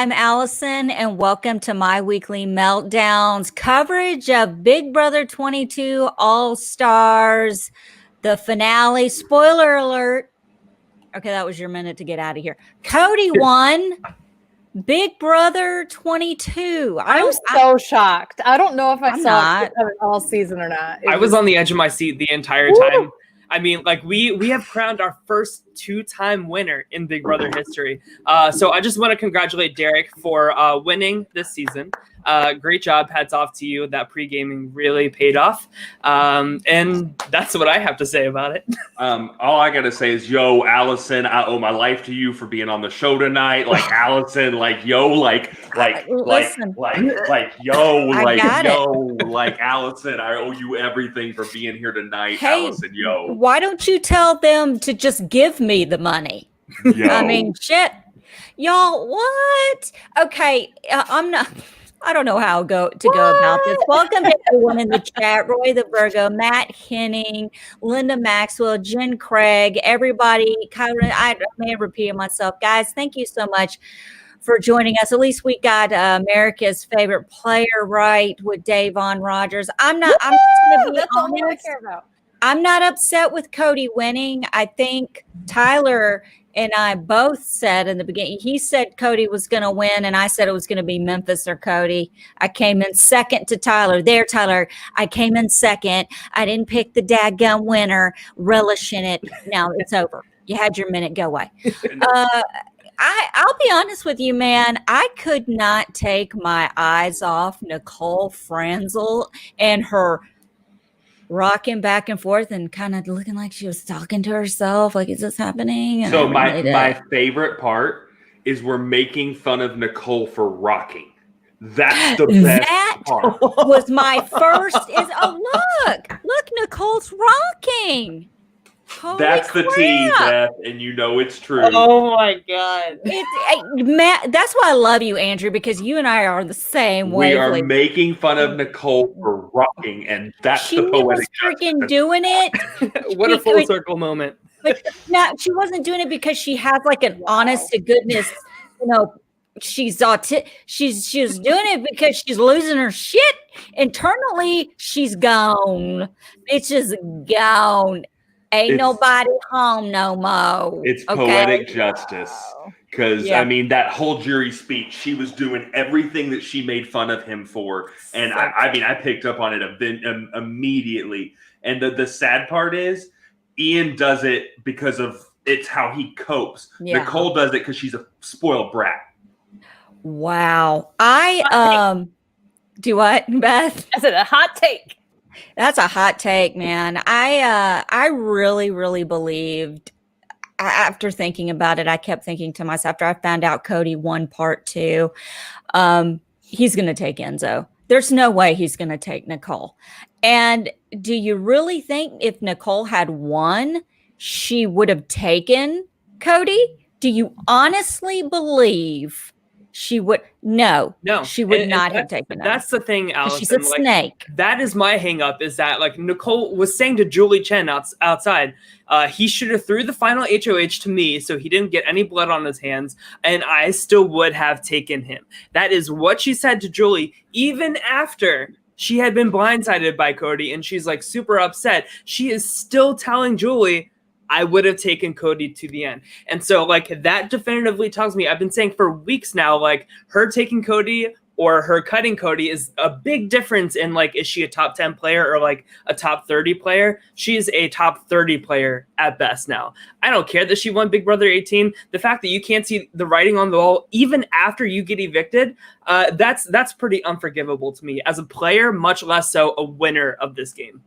I'm Allison, and welcome to my weekly meltdowns coverage of Big Brother 22 All Stars, the finale. Spoiler alert. Okay, that was your minute to get out of here. Cody won Big Brother 22. I'm so shocked. I don't know if I saw it all season or not. I was on the edge of my seat the entire time. I mean, like we have crowned our first two-time winner in Big Brother history. So I just want to congratulate Derek for winning this season. Great job. Hats off to you. That pre-gaming really paid off. And that's what I have to say about it. All I got to say is, yo, Allison, I owe my life to you for being on the show tonight. Like, Allison, like, yo, like, Allison, I owe you everything for being here tonight. Hey, Allison, yo. Why don't you tell them to just give me the money? Yo. I mean, shit. Y'all, what? Okay, I don't know how to go about this. Welcome to everyone in the chat. Roy the Virgo, Matt Henning, Linda Maxwell, Jen Craig, everybody. I may have repeated myself. Guys, thank you so much for joining us. At least we got America's favorite player right with Davon Rogers. I'm not upset with Cody winning. I think Tyler and I both said in the beginning, he said Cody was going to win, and I said it was going to be Memphis or Cody. I came in second to Tyler. There, Tyler, I came in second. I didn't pick the dadgum winner, relish in it. Now it's over. You had your minute. Go away. I'll be honest with you, man. I could not take my eyes off Nicole Franzel and her rocking back and forth and kind of looking like she was talking to herself. Like, is this happening? And so my favorite part is we're making fun of Nicole for rocking. That's the best part. That was my first. Look, Nicole's rocking. Holy That's crap. The tea, Beth, and you know it's true. Oh my God. Matt, that's why I love you, Andrew, because you and I are the same way. We are making fun of Nicole for rocking, and that's the poetic freaking doing it. What a full circle moment. But no, she wasn't doing it because she has like an honest to goodness, she's doing it because she's losing her shit. Internally, she's gone. It's just gone. Ain't nobody home no more. It's poetic justice. Because, I mean, that whole jury speech, she was doing everything that she made fun of him for. And I picked up on it immediately. And the sad part is, Ian does it because of it's how he copes. Yeah. Nicole does it because she's a spoiled brat. Wow. Do what, Beth? I said a hot take. That's a hot take, man. I really, really believed, after thinking about it, I kept thinking to myself, after I found out Cody won part 2, he's going to take Enzo. There's no way he's going to take Nicole. And do you really think if Nicole had won, she would have taken Cody? Do you honestly believe she would? No, she would not have taken that. That's the thing, Allison. She's a snake. That is my hang up, is that like Nicole was saying to Julie Chen outside, he should have threw the final HOH to me so he didn't get any blood on his hands, and I still would have taken him. That is what she said to Julie, even after she had been blindsided by Cody, and she's like super upset. She is still telling Julie, I would have taken Cody to the end. And so like that definitively tells me, I've been saying for weeks now, like her taking Cody or her cutting Cody is a big difference in like, is she a top 10 player or like a top 30 player? She's a top 30 player at best now. I don't care that she won Big Brother 18. The fact that you can't see the writing on the wall, even after you get evicted, that's pretty unforgivable to me as a player, much less so a winner of this game.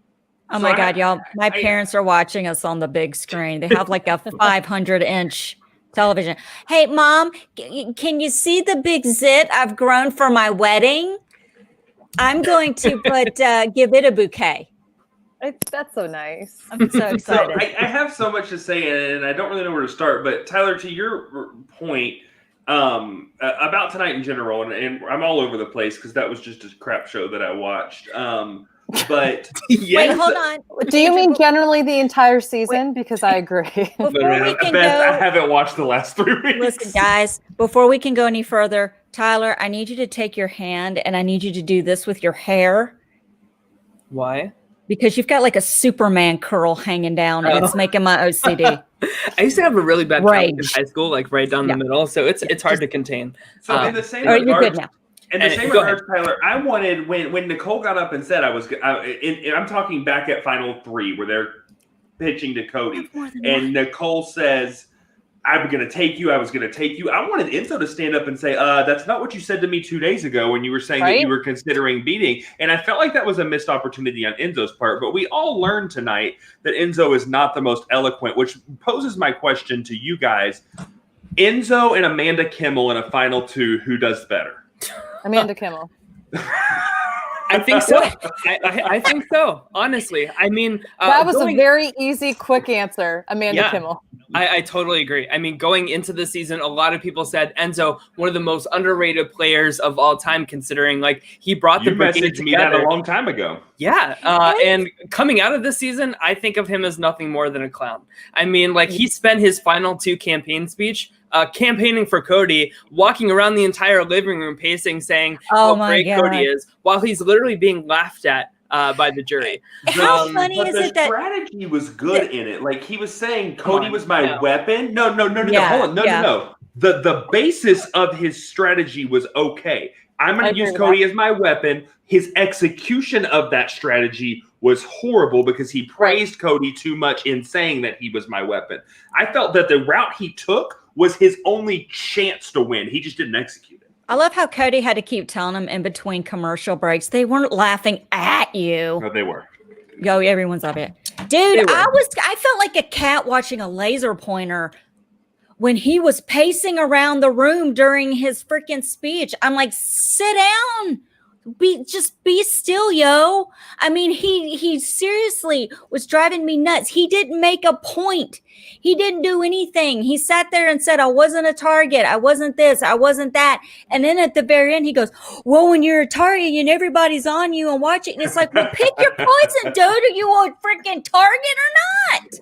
Oh my God, y'all. My parents are watching us on the big screen. They have like a 500-inch television. Hey, Mom, can you see the big zit I've grown for my wedding? I'm going to give it a bouquet. That's so nice. I'm so excited. So I have so much to say, and I don't really know where to start. But Tyler, to your point about tonight in general, and I'm all over the place because that was just a crap show that I watched. But yes. Wait, hold on. Do you mean generally the entire season? Because I agree. Before we can Beth, I go, haven't watched the last 3 weeks. listen, guys, before we can go any further, Tyler, I need you to take your hand and I need you to do this with your hair Why? because you've got like a Superman curl hanging down and it's making my OCD. I used to have a really bad Rage. in high school, like right down the middle, so it's hard to contain. So in the same All right, you're regard, good now. in the same go regard, Tyler, I wanted when Nicole got up and said I'm talking back at Final 3 where they're pitching to Cody, and Nicole says, "I'm going to take you. I was going to take you." I wanted Enzo to stand up and say, "That's not what you said to me 2 days ago when you were saying that you were considering beating." And I felt like that was a missed opportunity on Enzo's part. But we all learned tonight that Enzo is not the most eloquent, which poses my question to you guys: Enzo and Amanda Kimmel in a Final 2, who does better? Amanda Kimmel. I think so. I think so. Honestly, I mean, that was a very easy, quick answer. Amanda Kimmel. I totally agree. I mean, going into the season, a lot of people said Enzo, one of the most underrated players of all time, considering like he brought the brigade messaged me that a long time ago. Yeah, and coming out of this season, I think of him as nothing more than a clown. I mean, like he spent his final 2 campaign speech campaigning for Cody, walking around the entire living room, pacing, saying how great Cody is, while he's literally being laughed at by the jury. How funny is it that the strategy was good in it? Like he was saying, Cody was my weapon. No. Hold on. No. The basis of his strategy was okay. I'm going to use Cody as my weapon. His execution of that strategy was horrible because he praised Cody too much in saying that he was my weapon. I felt that the route he took was his only chance to win. He just didn't execute it. I love how Cody had to keep telling him in between commercial breaks, they weren't laughing at you. No, they were. Yo, everyone's up it. Dude, I felt like a cat watching a laser pointer when he was pacing around the room during his freaking speech. I'm like, sit down. Just be still, yo. I mean, he seriously was driving me nuts. He didn't make a point. He didn't do anything. He sat there and said, I wasn't a target. I wasn't this. I wasn't that. And then at the very end, he goes, well, when you're a target and everybody's on you and watching, and it's like, well, pick your poison, dude. Are you a freaking target or not?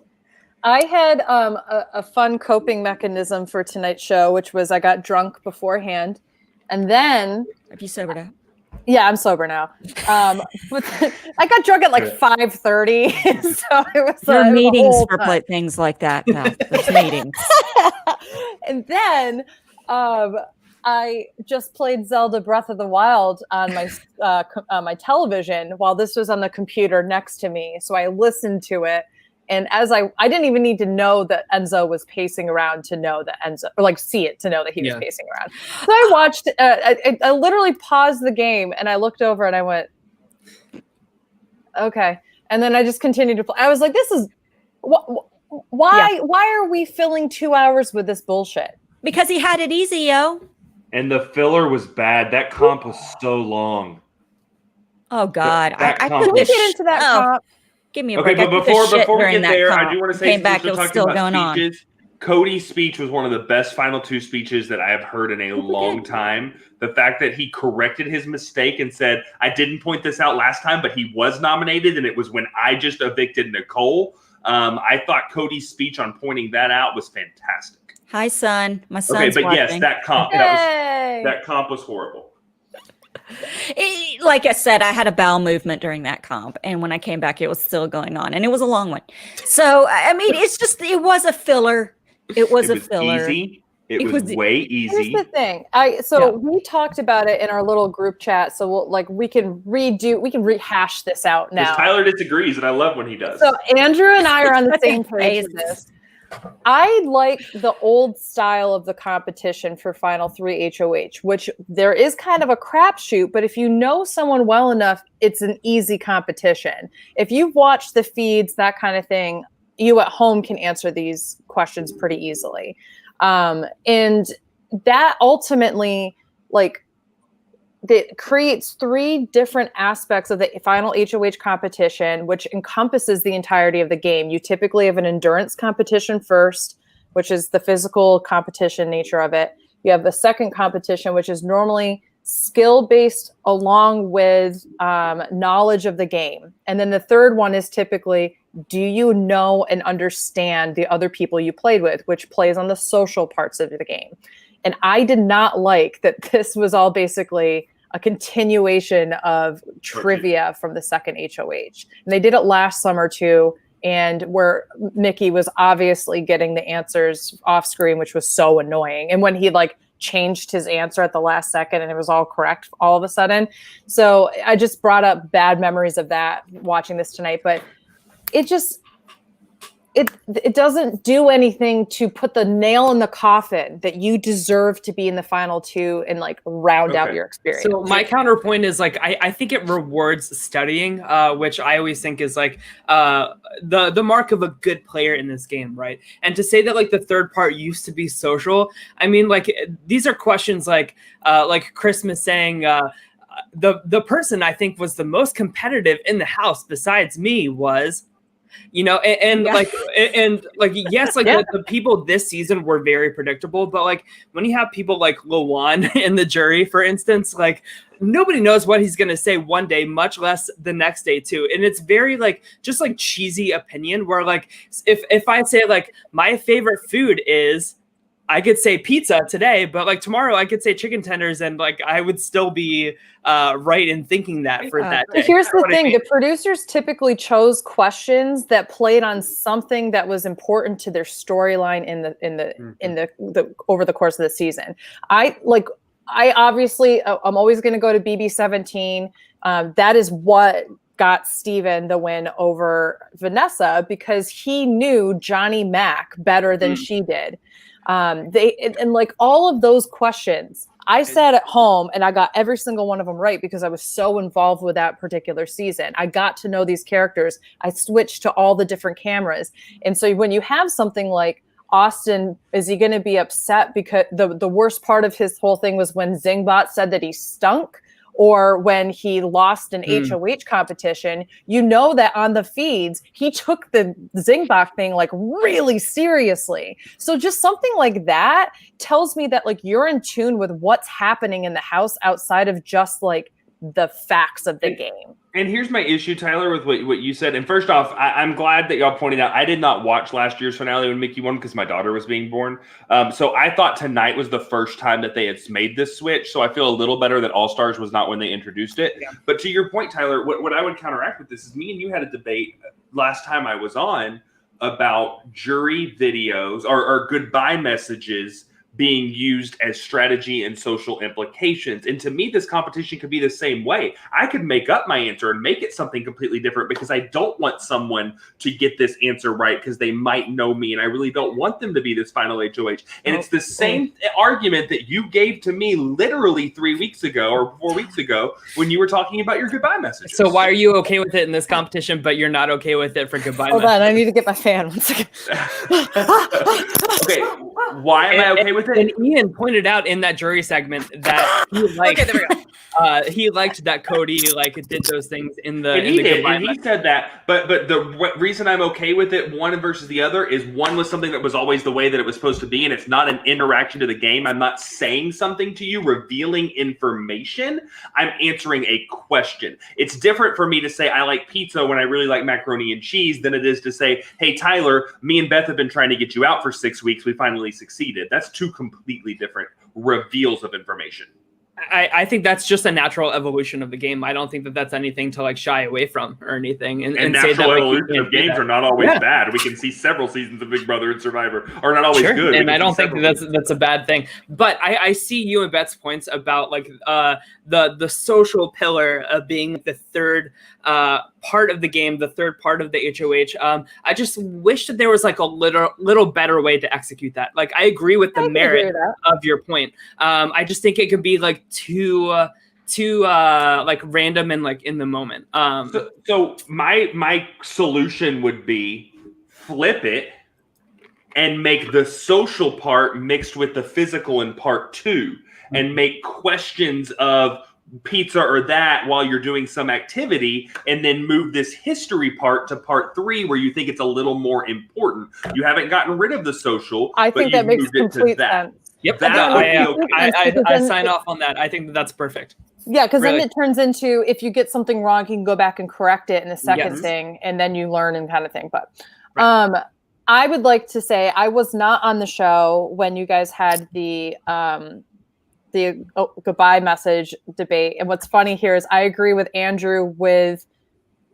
I had a fun coping mechanism for tonight's show, which was I got drunk beforehand. And then... Have you sobered up? Yeah, I'm sober now. But I got drunk at like 5:30, so it was there are meetings for things like that. There's meetings. And then I just played Zelda Breath of the Wild on my my television while this was on the computer next to me. So I listened to it. And as I didn't even need to know that Enzo was pacing around to know that Enzo, or like see it to know that he was pacing around. So I watched, I literally paused the game and I looked over and I went, okay. And then I just continued to play. I was like, this is, why are we filling 2 hours with this bullshit? Because he had it easy, yo. And the filler was bad. That comp was so long. Oh, God. I couldn't get into that comp. Give me a break. Okay, but before we get there, comp. I do want to say, Came back, it was still going on. Cody's speech was one of the best Final 2 speeches that I have heard in a long time. The fact that he corrected his mistake and said, I didn't point this out last time, but he was nominated, and it was when I just evicted Nicole. I thought Cody's speech on pointing that out was fantastic. Hi, son. My son's watching. Yes, that comp. That comp was horrible. Like I said, I had a bowel movement during that comp, and when I came back, it was still going on, and it was a long one. So, I mean, it was a filler. It was a filler. Easy. It was way easy. Here's the thing. We talked about it in our little group chat, so we can rehash this out now. Tyler disagrees, and I love when he does. So Andrew and I are on the same page with this. I like the old style of the competition for Final 3 HOH, which there is kind of a crapshoot, but if you know someone well enough, it's an easy competition. If you've watched the feeds, that kind of thing, you at home can answer these questions pretty easily. And that ultimately, that creates 3 different aspects of the final HOH competition, which encompasses the entirety of the game. You typically have an endurance competition first, which is the physical competition nature of it. You have the second competition, which is normally skill-based along with knowledge of the game. And then the third one is typically, do you know and understand the other people you played with, which plays on the social parts of the game. And I did not like that this was all basically a continuation of trivia from the second HOH. And they did it last summer too, and where Mickey was obviously getting the answers off screen, which was so annoying. And when he like changed his answer at the last second and it was all correct all of a sudden. So I just brought up bad memories of that watching this tonight, but it just, it doesn't do anything to put the nail in the coffin that you deserve to be in the final two and like round out your experience. So my counterpoint is like I think it rewards studying, which I always think is like the mark of a good player in this game, right? And to say that like the third part used to be social, I mean, like these are questions like Christmas saying the person I think was the most competitive in the house besides me was. Yes, like the people this season were very predictable, but like when you have people like Lawan in the jury, for instance, like nobody knows what he's gonna say one day, much less the next day too. And it's very like just like cheesy opinion where like if I say like my favorite food is, I could say pizza today, but like tomorrow I could say chicken tenders, and like I would still be right in thinking that for that day. Here's the thing: the producers typically chose questions that played on something that was important to their storyline in the over the course of the season. I obviously I'm always going to go to BB17. That is what got Steven the win over Vanessa because he knew Johnny Mac better than she did. And like all of those questions, I sat at home and I got every single one of them right because I was so involved with that particular season. I got to know these characters. I switched to all the different cameras. And so when you have something like Austin, is he going to be upset because the worst part of his whole thing was when Zingbot said that he stunk? Or when he lost an HOH competition, you know that on the feeds, he took the Zingbot thing like really seriously. So just something like that tells me that like you're in tune with what's happening in the house outside of just like the facts of the game. And here's my issue, Tyler, with what you said. And first off, I'm glad that y'all pointed out, I did not watch last year's finale when Mickey won because my daughter was being born. So I thought tonight was the first time that they had made this switch. So I feel a little better that All-Stars was not when they introduced it. Yeah. But to your point, Tyler, what I would counteract with this is me and you had a debate last time I was on about jury videos or goodbye messages being used as strategy and social implications. And to me, this competition could be the same way. I could make up my answer and make it something completely different because I don't want someone to get this answer right because they might know me and I really don't want them to be this final HOH. And it's the same argument that you gave to me literally 3 weeks ago or 4 weeks ago when you were talking about your goodbye messages. So why are you okay with it in this competition, but you're not okay with it for goodbye messages? Hold on, I need to get my fan 1 second. Okay, why am I okay with it? And Ian pointed out in that jury segment that he liked, okay, there we go. He liked that Cody like did those things in the. And he did, and he said that. But the reason I'm okay with it, one versus the other, is one was something that was always the way that it was supposed to be, and it's not an interaction to the game. I'm not saying something to you, revealing information. I'm answering a question. It's different for me to say I like pizza when I really like macaroni and cheese than it is to say, hey Tyler, me and Beth have been trying to get you out for 6 weeks. We finally succeeded. That's two completely different reveals of information. I think that's just a natural evolution of the game. I don't think that that's anything to like shy away from or anything. And natural say that, like, evolution of games are not always bad. We can see several seasons of Big Brother and Survivor are not always good. And I don't think that's a bad thing. But I see you and Beth's points about like the social pillar of being the third part of the game, the third part of the HOH. I just wish that there was like a little better way to execute that. Like I agree with the merit of your point. I just think it can be like too like random and like in the moment. So my solution would be flip it and make the social part mixed with the physical in part 2 and make questions of pizza or that while you're doing some activity, and then move this history part to part 3 where you think it's a little more important. You haven't gotten rid of the social. I think that makes complete sense. Yep, I I sign off on that. I think that's perfect. Yeah, because then it turns into, if you get something wrong, you can go back and correct it in a second thing, and then you learn and kind of thing. But I would like to say I was not on the show when you guys had the goodbye message debate. And what's funny here is I agree with Andrew with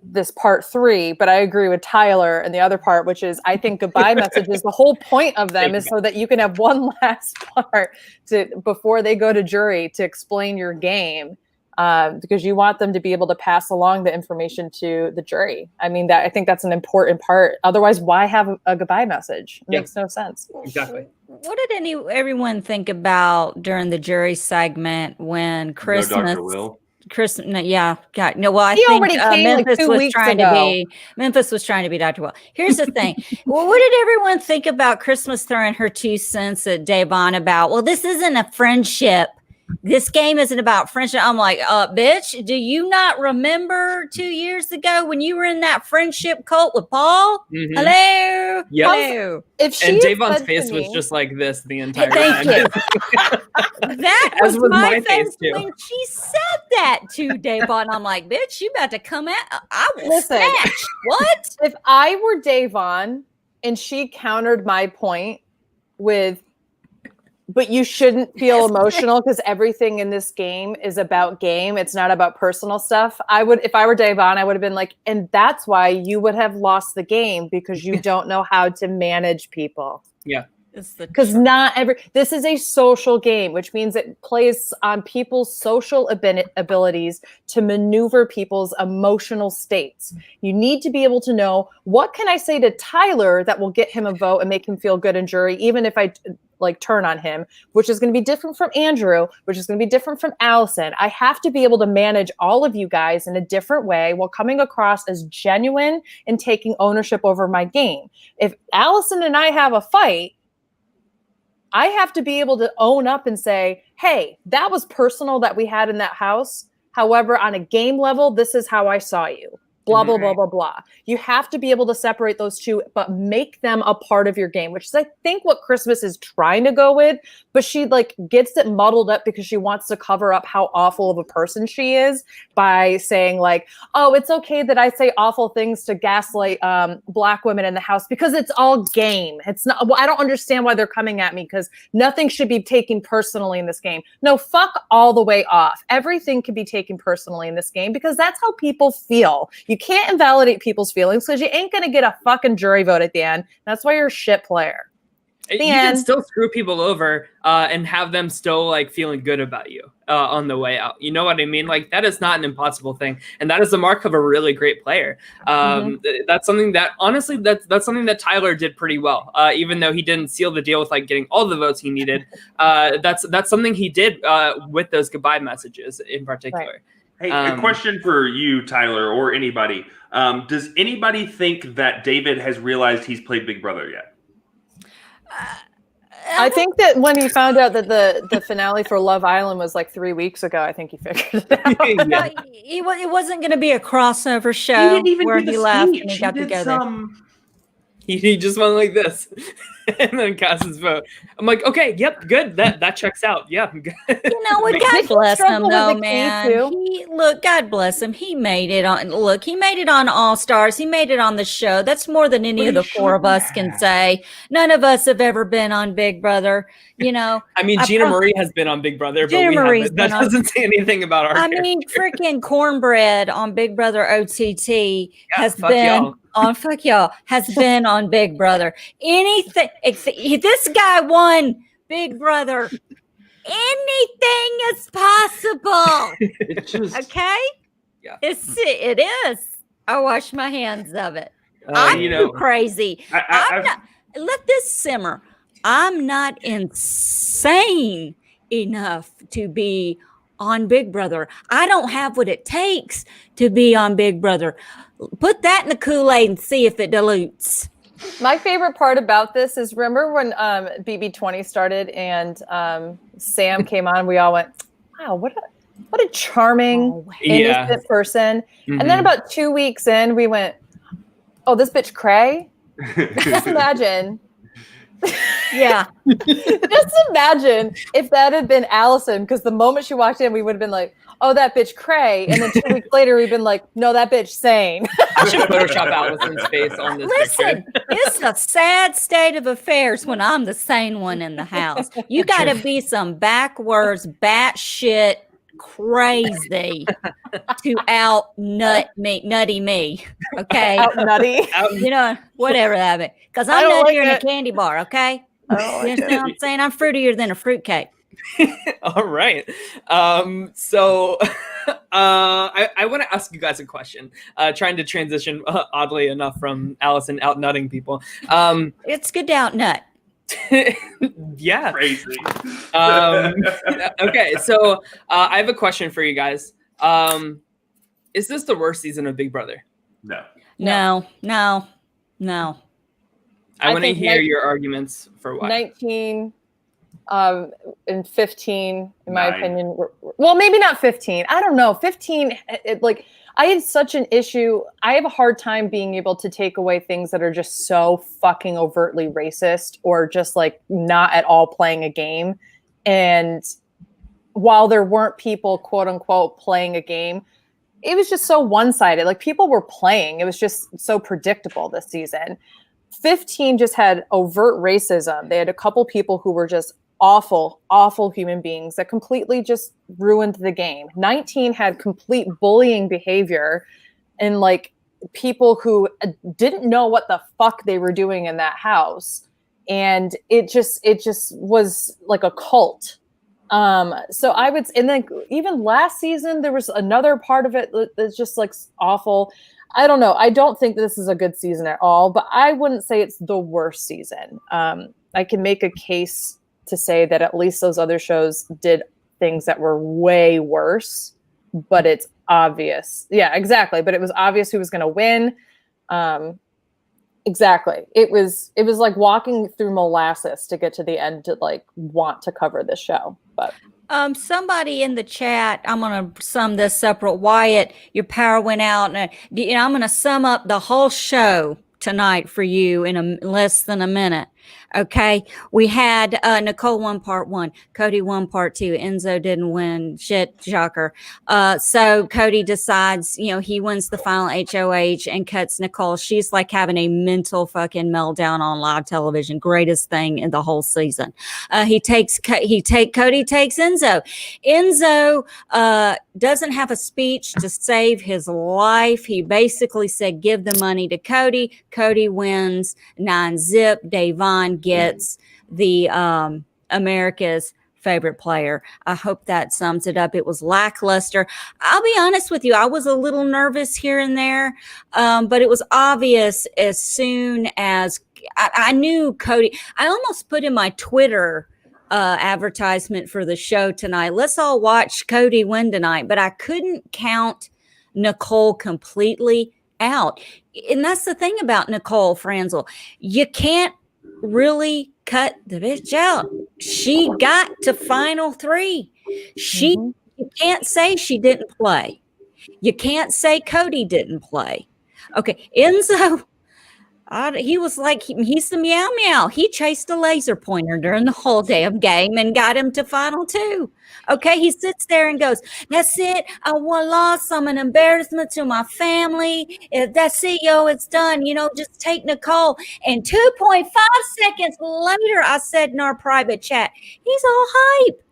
this part 3, but I agree with Tyler and the other part, which is I think goodbye messages, the whole point of them is so that you can have one last part before they go to jury to explain your game, because you want them to be able to pass along the information to the jury. I mean, I think that's an important part. Otherwise, why have a goodbye message? It makes no sense. Exactly. What did everyone think about during the jury segment when Christmas? No, Dr. Will. Well, I He think already came Memphis 2 was weeks trying ago. to be Dr. Will. Here's the thing. Well, what did everyone think about Christmas throwing her 2 cents at Davon about, well, this isn't a friendship. This game isn't about friendship. I'm like, bitch, do you not remember 2 years ago when you were in that friendship cult with Paul? Mm-hmm. Hello? Yep. Hello? And Davon's face was just like this the entire time. Thank you. That was my face too. when she said that to Davon. I'm like, bitch, you about to come at? I will Listen. snatch. What? If I were Davon and she countered my point with, but you shouldn't feel emotional because everything in this game is about game. It's not about personal stuff. If I were Davon, I would have been like, and that's why you would have lost the game, because you don't know how to manage people. Yeah. Because this is a social game, which means it plays on people's social abilities to maneuver people's emotional states. You need to be able to know, what can I say to Tyler that will get him a vote and make him feel good in jury, even if I turn on him, which is going to be different from Andrew, which is going to be different from Allison. I have to be able to manage all of you guys in a different way while coming across as genuine and taking ownership over my game. If Allison and I have a fight, I have to be able to own up and say, hey, that was personal that we had in that house. However, on a game level, this is how I saw you. Blah, blah, blah, blah, blah. You have to be able to separate those two, but make them a part of your game, which is, I think, what Christmas is trying to go with. But she gets it muddled up because she wants to cover up how awful of a person she is by saying oh, it's okay that I say awful things to gaslight Black women in the house because it's all game. It's not. Well, I don't understand why they're coming at me because nothing should be taken personally in this game. No, fuck all the way off. Everything can be taken personally in this game because that's how people feel. You can't invalidate people's feelings because you ain't going to get a fucking jury vote at the end. That's why you're a shit player. You can still screw people over and have them still feeling good about you on the way out. You know what I mean? That is not an impossible thing. And that is the mark of a really great player. That's something that, honestly, that's something that Tyler did pretty well. Even though he didn't seal the deal with getting all the votes he needed. That's something he did with those goodbye messages in particular. Right. Hey, a question for you, Tyler, or anybody. Does anybody think that David has realized he's played Big Brother yet? I think that when he found out that the finale for Love Island was 3 weeks ago, I think he figured it out. It wasn't going to be a crossover show where he left and he got together. He just went like this and then cast his vote. I'm like, okay, yep, good. That checks out. Yeah. You know what? God bless him, though, man. God bless him. He made it on. Look, he made it on All Stars. He made it on the show. That's more than any of the four of us can say. None of us have ever been on Big Brother. You know. I mean, Gina Marie has been on Big Brother, but we haven't. That doesn't say anything about our. I mean, freaking Cornbread on Big Brother OTT has been. Fuck y'all has been on Big Brother. Anything, this guy won Big Brother. Anything is possible. It's just okay. Yeah, it is. I wash my hands of it. I'm too crazy. Let this simmer. I'm not insane enough to be on Big Brother. I don't have what it takes to be on Big Brother. Put that in the Kool-Aid and see if it dilutes. My favorite part about this is, remember when BB20 started and Sam came on, we all went, wow, what a charming, innocent person. Mm-hmm. And then about 2 weeks in, we went, oh, this bitch cray? Just imagine. Yeah. Just imagine if that had been Allison, because the moment she walked in, we would have been like, oh, that bitch cray. And then 2 weeks later, we've been like, no, that bitch sane. I should Photoshop Allison's face on this Listen, picture. it's a sad state of affairs when I'm the sane one in the house. You got to be some backwards, batshit crazy to nutty me. Okay. Out nutty. You know, whatever that is. Because I I'm don't nuttier like than a it. candy bar, okay? I don't You like understand what I'm saying? I'm fruitier than a fruitcake. All right. So I want to ask you guys a question. Trying to transition, oddly enough, from Allison out nutting people. It's good to out nut. Yeah. Crazy. Okay, so I have a question for you guys. Is this the worst season of Big Brother? No. No. I want to think hear your arguments for why. 19 and 15, in my 9. opinion. Well, maybe not 15. I don't know. 15, like, I had such an issue. I have a hard time being able to take away things that are just so fucking overtly racist or just like not at all playing a game. And while there weren't people, quote unquote, playing a game, it was just so one-sided. Like, people were playing. It was just so predictable this season. 15 just had overt racism. They had a couple people who were just awful, awful human beings that completely just ruined the game. 19 had complete bullying behavior and like people who didn't know what the fuck they were doing in that house. And it just was like a cult. So I would, and then even last season, there was another part of it that's just like awful. I don't know. I don't think this is a good season at all, but I wouldn't say it's the worst season. I can make a case to say that at least those other shows did things that were way worse, but it's obvious. Yeah, exactly. But it was obvious who was going to win. Exactly. It was like walking through molasses to get to the end to like want to cover this show. But somebody in the chat, I'm going to sum this up. Wyatt, your power went out, and I'm going to sum up the whole show tonight for you in less than a minute. Okay, we had Nicole won part 1, Cody won part 2, Enzo didn't win. Shit, shocker. So Cody decides, he wins the final HOH and cuts Nicole. She's like having a mental fucking meltdown on live television. Greatest thing in the whole season. Cody takes Enzo. Enzo doesn't have a speech to save his life. He basically said, give the money to Cody. Cody wins 9-zip. Davon gets the America's favorite player. I hope that sums it up. It was lackluster. I'll be honest with you. I was a little nervous here and there, but it was obvious as soon as I knew Cody. I almost put in my Twitter advertisement for the show tonight, let's all watch Cody win tonight, but I couldn't count Nicole completely out. And that's the thing about Nicole Franzel. You can't really cut the bitch out. She got to final 3. You can't say she didn't play. You can't say Cody didn't play. Okay, Enzo, he was like, he's the meow meow. He chased a laser pointer during the whole damn game and got him to final 2. Okay, he sits there and goes, that's it. I lost. I'm an embarrassment to my family. That's it, yo. It's done. Just take Nicole. And 2.5 seconds later, I said in our private chat, he's all hype.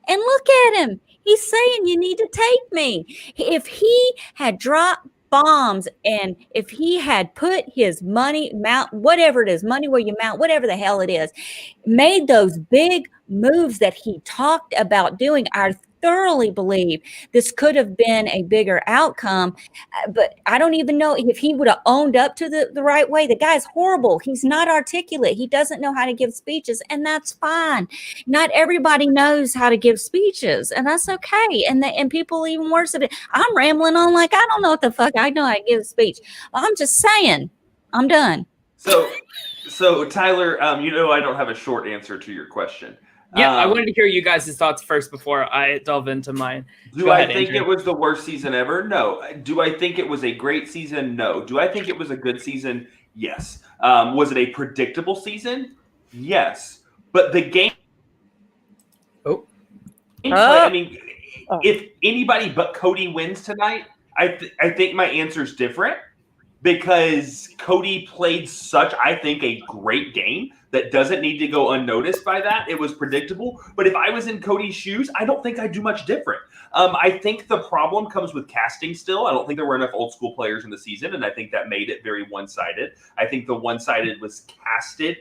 And look at him. He's saying, you need to take me. If he had dropped bombs and if he had put his money whatever it is, money where you mount, whatever the hell it is, made those big moves that he talked about doing, I thoroughly believe this could have been a bigger outcome. But I don't even know if he would have owned up to the right way. The guy's horrible. He's not articulate. He doesn't know how to give speeches, and that's fine. Not everybody knows how to give speeches, and that's okay. And people even worse at it. I'm rambling on like I don't know what the fuck I know how to give a speech. I'm just saying. I'm done. So Tyler, I don't have a short answer to your question. Yeah, I wanted to hear you guys' thoughts first before I delve into mine. Do I think it was the worst season ever? No. Do I think it was a great season? No. Do I think it was a good season? Yes. Was it a predictable season? Yes. But the game. I mean, if anybody but Cody wins tonight, I think my answer is different, because Cody played such, I think, a great game that doesn't need to go unnoticed by that. It was predictable. But if I was in Cody's shoes, I don't think I'd do much different. I think the problem comes with casting still. I don't think there were enough old school players in the season, and I think that made it very one-sided. I think the one-sided was casted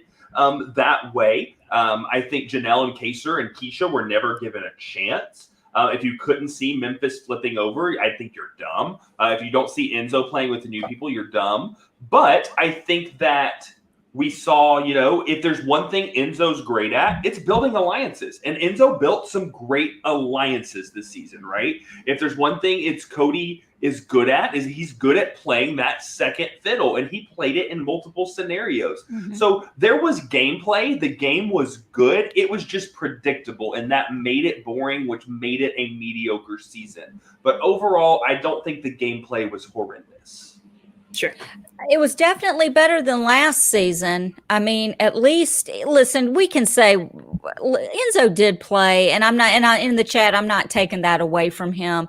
that way. I think Janelle and Kaser and Keisha were never given a chance. If you couldn't see Memphis flipping over, I think you're dumb. If you don't see Enzo playing with the new people, you're dumb. But I think that we saw, if there's one thing Enzo's great at, it's building alliances. And Enzo built some great alliances this season, right? If there's one thing it's Cody is good at, is he's good at playing that second fiddle, and he played it in multiple scenarios. Mm-hmm. So there was gameplay. The game was good. It was just predictable, and that made it boring, which made it a mediocre season. But overall, I don't think the gameplay was horrendous. Sure. It was definitely better than last season. I mean, at least, listen, we can say Enzo did play, and in the chat, I'm not taking that away from him.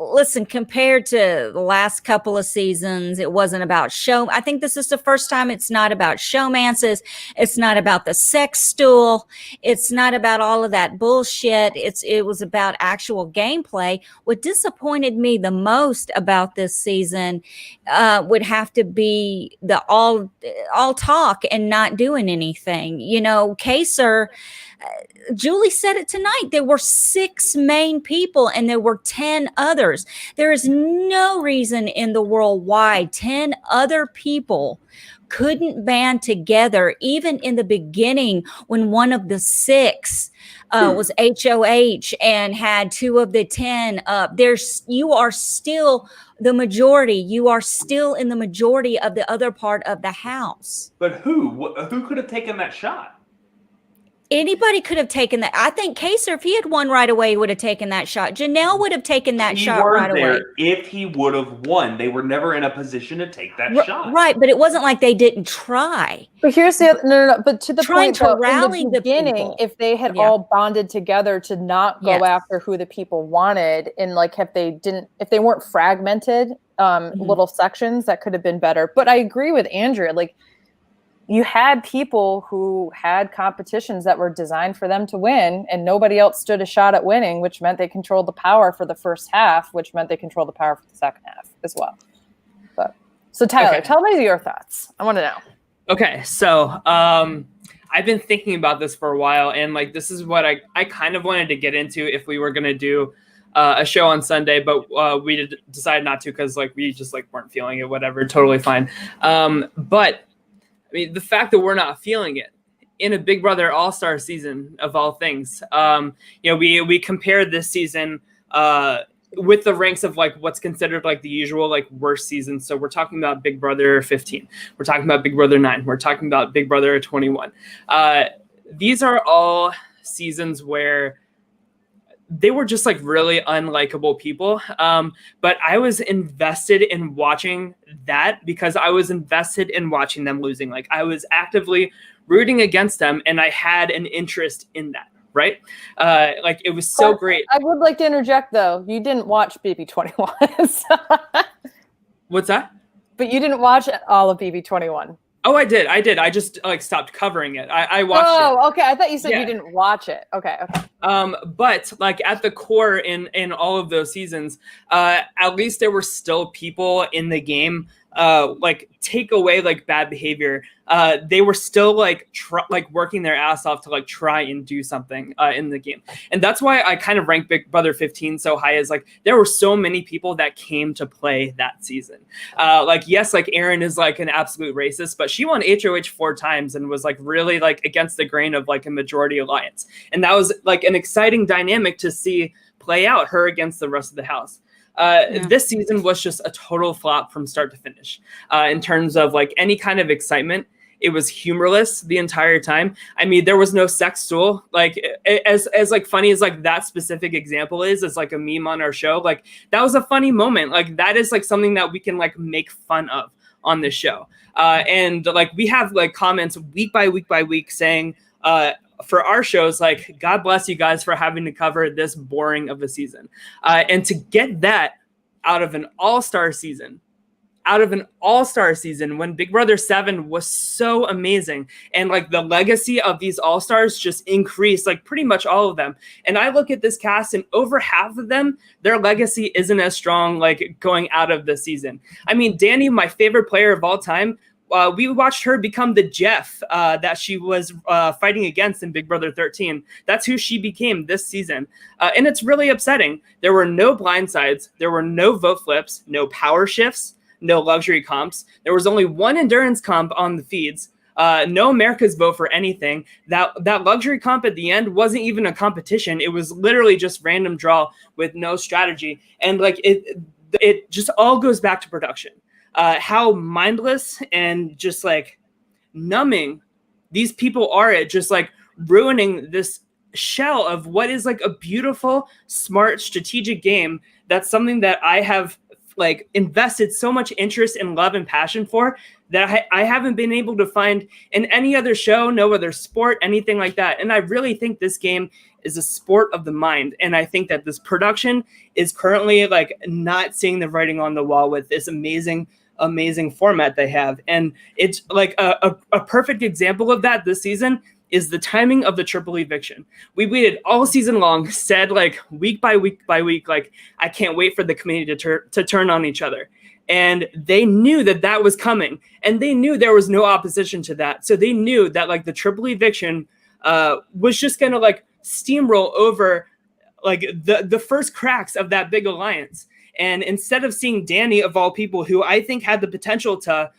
Listen, compared to the last couple of seasons, it wasn't about show. I think this is the first time it's not about showmances. It's not about the sex stool. It's not about all of that bullshit. It was about actual gameplay. What disappointed me the most about this season would have to be the all talk and not doing anything. Kaser, Julie said it tonight. There were 6 main people and there were 10 others. There is no reason in the world why 10 other people couldn't band together, even in the beginning when one of the 6 was HOH and had 2 of the 10 up. You are still the majority. You are still in the majority of the other part of the house. But who could have taken that shot? Anybody could have taken that. I think Kaser, if he had won right away, would have taken that shot. Janelle would have taken that shot right away. If he would have won, they were never in a position to take that shot. Right, but it wasn't like they didn't try. But here's the other, no. But to the trying point, to rally in the beginning, if they had all bonded together to not go after who the people wanted, and if they weren't fragmented, little sections, that could have been better. But I agree with Andrea. You had people who had competitions that were designed for them to win, and nobody else stood a shot at winning, which meant they controlled the power for the first half, which meant they controlled the power for the second half as well. So Tyler, tell me your thoughts. I want to know. Okay, so I've been thinking about this for a while, and this is what I kind of wanted to get into if we were going to do a show on Sunday, but we decided not to because we just weren't feeling it. Whatever, totally fine. But I mean, the fact that we're not feeling it in a Big Brother All-Star season of all things, we compared this season with the ranks of what's considered the usual worst season. So we're talking about Big Brother 15. We're talking about Big Brother 9. We're talking about Big Brother 21. These are all seasons where they were just really unlikable people. But I was invested in watching that because I was invested in watching them losing. I was actively rooting against them, and I had an interest in that. Right? It was so great. I would like to interject though. You didn't watch BB21. What's that? But you didn't watch all of BB21. Oh, I did. I just stopped covering it. I watched it. Oh, okay. I thought you said you didn't watch it. Okay. But at the core in all of those seasons, at least there were still people in the game take away bad behavior. They were still working their ass off to try and do something in the game. And that's why I kind of ranked Big Brother 15 so high, as there were so many people that came to play that season. Yes, Erin is an absolute racist, but she won HOH 4 times and was really against the grain of a majority alliance. And that was an exciting dynamic to see play out, her against the rest of the house. This season was just a total flop from start to finish. In terms of any kind of excitement, it was humorless the entire time. I mean, there was no sex stool. As funny as that specific example is a meme on our show. That was a funny moment. That is something that we can make fun of on this show. And we have comments week by week saying, for our shows, like, God bless you guys for having to cover this boring of a season. And to get that out of an all-star season when Big Brother 7 was so amazing, and like the legacy of these all-stars just increased, like pretty much all of them. And I look at this cast, and over half of them, their legacy isn't as strong, like going out of the season. I mean, Danny, my favorite player of all time, we watched her become the Jeff that she was fighting against in Big Brother 13. That's who she became this season. And it's really upsetting. There were no blindsides. There were no vote flips, no power shifts, no luxury comps. There was only one endurance comp on the feeds. No America's vote for anything. That luxury comp at the end wasn't even a competition. It was literally just random draw with no strategy. And like it just all goes back to production. How mindless and just like numbing these people are at just like ruining this shell of what is like a beautiful, smart, strategic game. That's something that I have like invested so much interest and love and passion for that I haven't been able to find in any other show, no other sport, anything like that. And I really think this game is a sport of the mind. And I think that this production is currently like not seeing the writing on the wall with this amazing format they have. And it's like a perfect example of that this season is the timing of the triple eviction. We waited all season long, said like week by week by week, like I can't wait for the community to turn on each other. And they knew that was coming, and they knew there was no opposition to that. So they knew that like the triple eviction was just gonna like steamroll over like the first cracks of that big alliance. And instead of seeing Danny, of all people, who I think had the potential to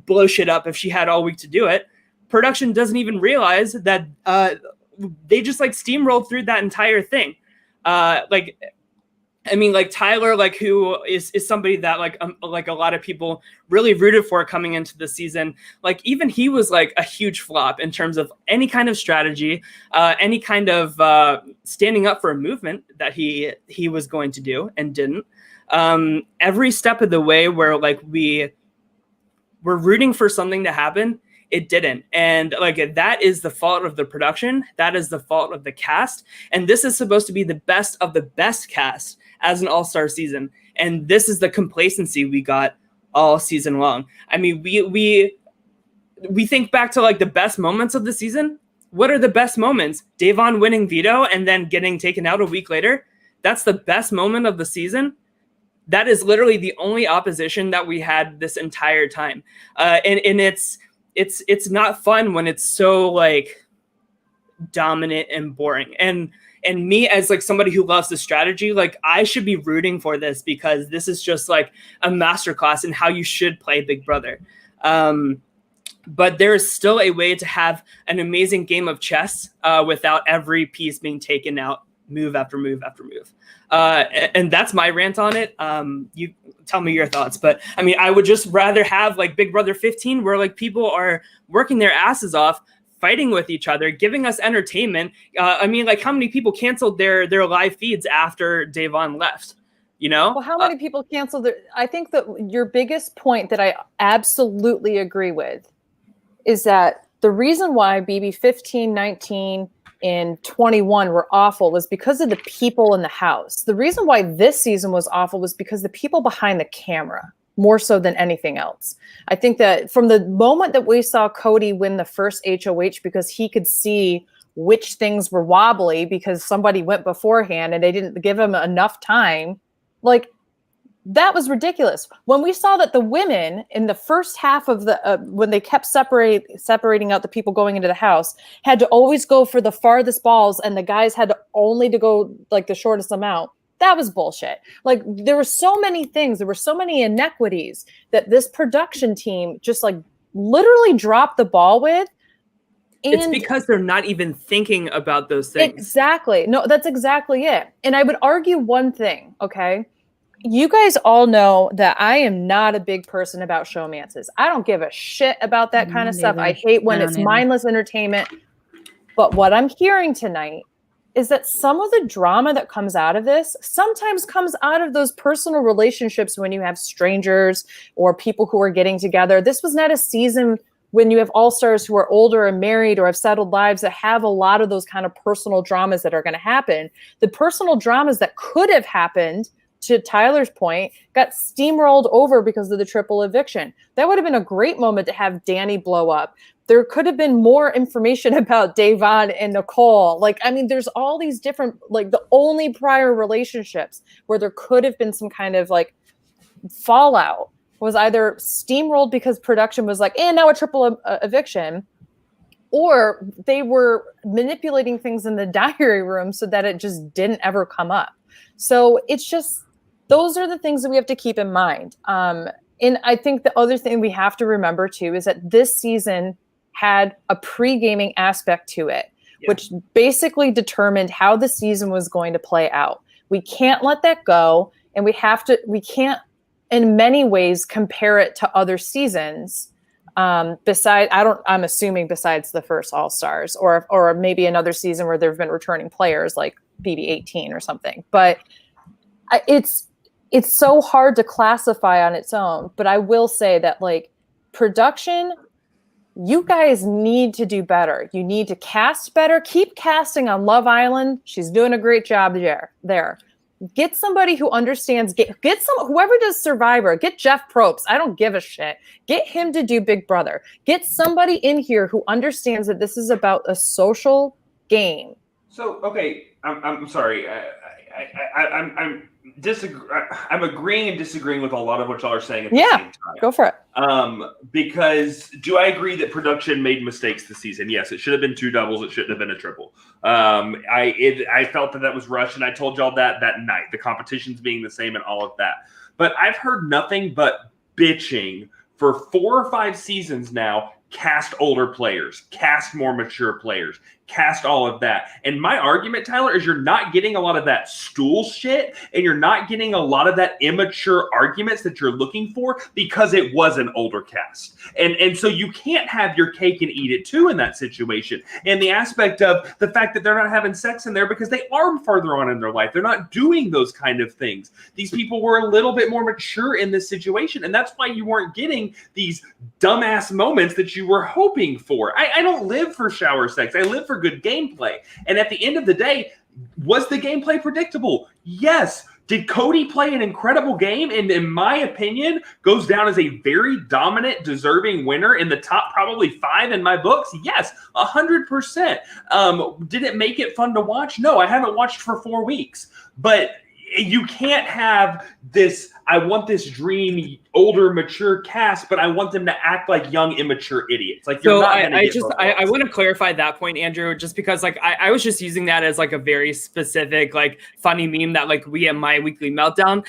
blow shit up if she had all week to do it, production doesn't even realize that they just like steamrolled through that entire thing. Like Tyler, like who is somebody that like a lot of people really rooted for coming into the season. Like even he was like a huge flop in terms of any kind of strategy, any kind of standing up for a movement that he was going to do and didn't. Every step of the way where like we were rooting for something to happen, it didn't. And like that is the fault of the production. That is the fault of the cast. And this is supposed to be the best of the best cast as an all-star season. And this is the complacency we got all season long. I mean, we think back to like the best moments of the season. What are the best moments? Davon winning veto and then getting taken out a week later. That's the best moment of the season. That is literally the only opposition that we had this entire time. And it's not fun when it's so like dominant and boring. And me as like somebody who loves the strategy, like I should be rooting for this because this is just like a masterclass in how you should play Big Brother. But there is still a way to have an amazing game of chess without every piece being taken out, move after move after move. And that's my rant on it. You tell me your thoughts, but I mean, I would just rather have like Big Brother 15 where like people are working their asses off, fighting with each other, giving us entertainment. I mean, like how many people canceled their live feeds after Davon left? You know? Well, how many people canceled I think that your biggest point that I absolutely agree with is that the reason why BB 15, 19, and 21 were awful was because of the people in the house. The reason why this season was awful was because the people behind the camera, more so than anything else. I think that from the moment that we saw Cody win the first HOH because he could see which things were wobbly because somebody went beforehand and they didn't give him enough time, like that was ridiculous. When we saw that the women in the first half of the, when they kept separating out the people going into the house, had to always go for the farthest balls and the guys had only to go like the shortest amount. That was bullshit. Like there were so many things, there were so many inequities that this production team just like literally dropped the ball with. And it's because they're not even thinking about those things. Exactly. No, that's exactly it. And I would argue one thing, okay? You guys all know that I am not a big person about showmances. I don't give a shit about that kind of stuff. I hate when it's mindless entertainment. But what I'm hearing tonight is that some of the drama that comes out of this sometimes comes out of those personal relationships when you have strangers or people who are getting together. This was not a season when you have all-stars who are older and married or have settled lives that have a lot of those kind of personal dramas that are going to happen, the personal dramas that could have happened, to Tyler's point, got steamrolled over because of the triple eviction. That would have been a great moment to have Danny blow up. There could have been more information about Davon and Nicole. Like, I mean, there's all these different, like the only prior relationships where there could have been some kind of like fallout was either steamrolled because production was like, and now a triple eviction, or they were manipulating things in the diary room so that it just didn't ever come up. So it's just, those are the things that we have to keep in mind. And I think the other thing we have to remember too is that this season had a pre-gaming aspect to it, which basically determined how the season was going to play out. We can't let that go. And we can't in many ways compare it to other seasons. I'm assuming besides the first All-Stars or maybe another season where there've been returning players like BB18 or something, but it's so hard to classify on its own. But I will say that like production, you guys need to do better. You need to cast better. Keep casting on Love Island. She's doing a great job there. Get somebody who understands, whoever does Survivor, get Jeff Probst. I don't give a shit. Get him to do Big Brother. Get somebody in here who understands that this is about a social game. So, okay, I'm sorry. I'm agreeing and disagreeing with a lot of what y'all are saying at the same time. Go for it. Because do I agree that production made mistakes this season? Yes, it should have been 2 doubles. It shouldn't have been a triple. I felt that was rushed, and I told y'all that night. The competitions being the same and all of that. But I've heard nothing but bitching for 4 or 5 seasons now. Cast older players, cast more mature players, cast all of that. And my argument, Tyler, is you're not getting a lot of that stool shit, and you're not getting a lot of that immature arguments that you're looking for because it was an older cast. And so you can't have your cake and eat it too in that situation. And the aspect of the fact that they're not having sex in there because they are further on in their life. They're not doing those kind of things. These people were a little bit more mature in this situation. And that's why you weren't getting these dumbass moments that you were hoping for. I don't live for shower sex. I live for good gameplay. And at the end of the day, was the gameplay predictable? Yes. Did Cody play an incredible game? And in my opinion, goes down as a very dominant, deserving winner in the top probably 5 in my books? Yes, 100%. Did it make it fun to watch? No, I haven't watched for 4 weeks. But you can't have this, I want this dream older, mature cast, but I want them to act like young, immature idiots. Like you're not going to get I want to clarify that point, Andrew, just because like I was just using that as like a very specific, like funny meme that like we at My Weekly Meltdown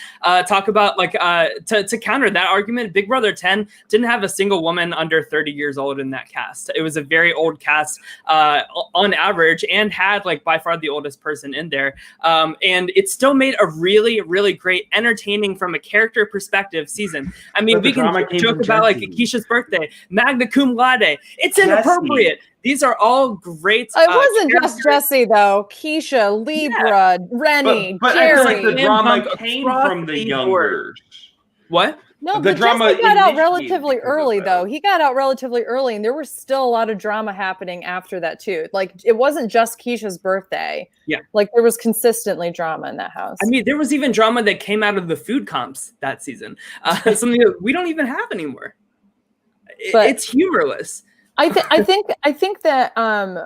talk about, like to counter that argument. Big Brother 10 didn't have a single woman under 30 years old in that cast. It was a very old cast on average, and had like by far the oldest person in there. And it still made a really, really great, entertaining from a character perspective season. I mean, we can joke about like Keisha's birthday, magna cum laude. It's inappropriate. These are all great. It wasn't just Jesse though. Keisha, Libra, Rennie, but Jerry. I feel like the drama came from the younger. What? No, the drama Jesse got out relatively early, though. He got out relatively early, and there was still a lot of drama happening after that, too. Like, it wasn't just Keisha's birthday. Yeah. Like, there was consistently drama in that house. I mean, there was even drama that came out of the food comps that season. Something that we don't even have anymore. It's humorless. I think that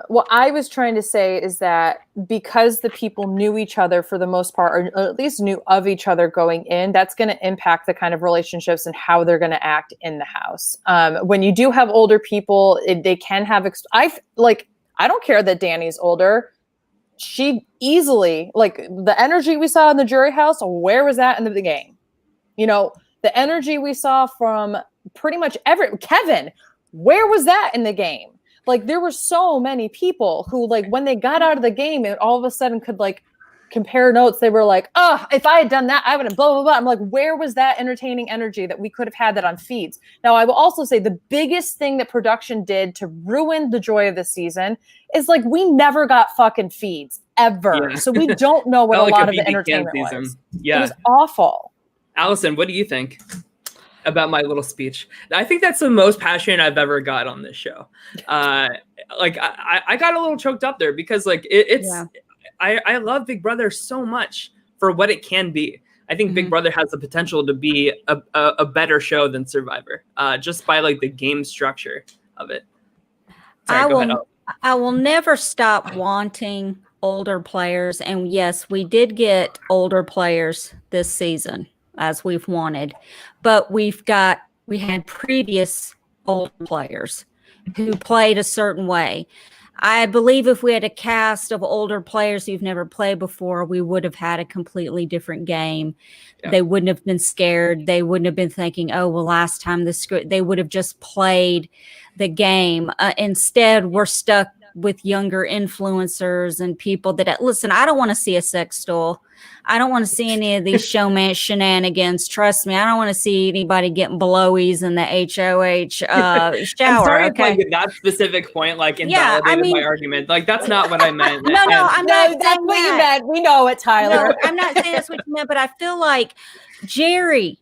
what I was trying to say is that because the people knew each other for the most part, or at least knew of each other going in, that's going to impact the kind of relationships and how they're going to act in the house. When you do have older people, they can have. I don't care that Danny's older. She easily, like the energy we saw in the jury house. Where was that in the game? You know, the energy we saw from pretty much Kevin. Where was that in the game? Like, there were so many people who, like, when they got out of the game and all of a sudden could, like, compare notes, they were like, oh, if I had done that, I would have blah, blah, blah. I'm like, where was that entertaining energy that we could have had that on feeds? Now, I will also say the biggest thing that production did to ruin the joy of the season is, like, we never got fucking feeds, ever. Yeah. So we don't know what a lot of the entertainment was. Yeah. It was awful. Allison, what do you think? about my little speech. I think that's the most passionate I've ever got on this show. Like I got a little choked up there because like I love Big Brother so much for what it can be. I think Big Brother has the potential to be a better show than Survivor, just by like the game structure of it. Sorry, I will never stop wanting older players, and yes, we did get older players this season as we've wanted, but we had previous old players who played a certain way. I believe if we had a cast of older players who've never played before, we would have had a completely different game. Yeah. They wouldn't have been scared. They wouldn't have been thinking, oh, well, last time they would have just played the game. Instead, we're stuck with younger influencers and people that, listen, I don't want to see a sex doll. I don't want to see any of these showman shenanigans. Trust me, I don't want to see anybody getting blowies in the HOH shower. I'm sorry if like that specific point like invalidated my argument. Like that's not what I meant. No, I'm not. That's what you meant. We know it, Tyler. No, I'm not saying that's what you meant, but I feel like Jerry,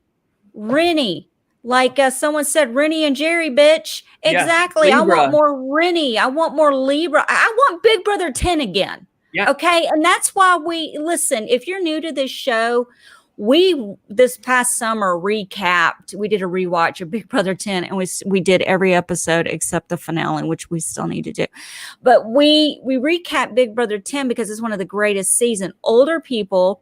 Rennie, like someone said, Rennie and Jerry, bitch. Exactly. I want more Rennie. I want more Libra. I want Big Brother 10 again. Yeah. Okay. And that's why listen, if you're new to this show, this past summer we did a rewatch of Big Brother 10 and we did every episode except the finale, which we still need to do. But we recapped Big Brother 10 because it's one of the greatest seasons. Older people,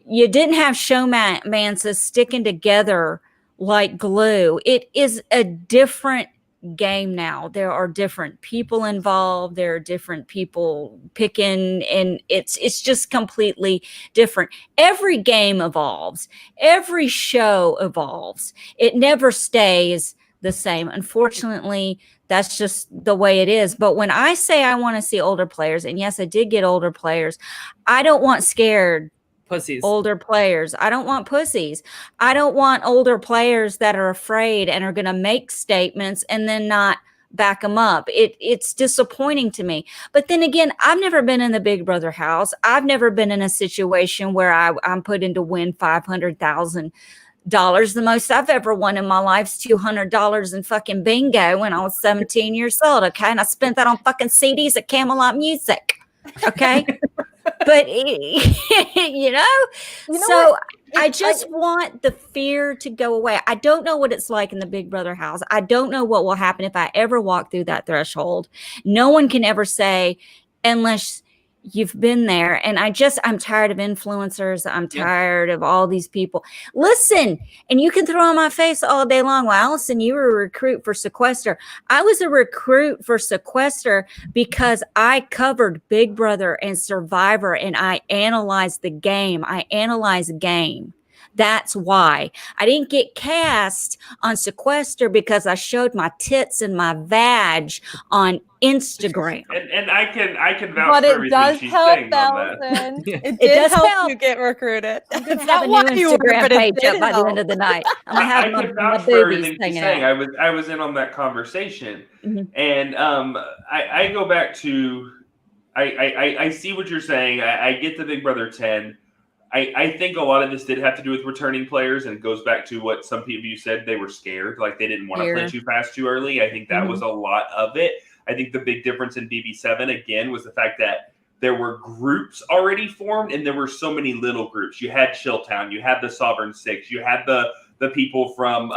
you didn't have showmances sticking together like glue. It is a different game now. There are different people involved. There are different people picking, and it's just completely different. Every game evolves. Every show evolves. It never stays the same. Unfortunately, that's just the way it is. But when I say I want to see older players, and yes, I did get older players, I don't want scared pussies. Older players. I don't want pussies. I don't want older players that are afraid and are going to make statements and then not back them up. It's disappointing to me. But then again, I've never been in the Big Brother house. I've never been in a situation where I'm put in to win $500,000. The most I've ever won in my life's $200 in fucking bingo when I was 17 years old. Okay. And I spent that on fucking CDs at Camelot Music. Okay. But so I just want the fear to go away. I don't know what it's like in the Big Brother house. I don't know what will happen if I ever walk through that threshold. No one can ever say, unless you've been there. And I'm tired of influencers. I'm tired of all these people. Listen, and you can throw in my face all day long. Well, Allison, you were a recruit for Sequester. I was a recruit for Sequester because I covered Big Brother and Survivor, and I analyzed the game. That's why I didn't get cast on Sequester because I showed my tits and my vag on Instagram. And I can vouch for everything she's saying on that. It does help you get recruited. I'm gonna have a new Instagram page up by the end of the night. I'm gonna have I can vouch for everything she's saying. I was in on that conversation, and I go back to I see what you're saying. I get the Big Brother 10. I think a lot of this did have to do with returning players, and it goes back to what some people you said, they were scared, like they didn't want to play too fast too early. I think that was a lot of it. I think the big difference in BB7 again was the fact that there were groups already formed, and there were so many little groups. You had Chilltown, you had the Sovereign Six, you had the people from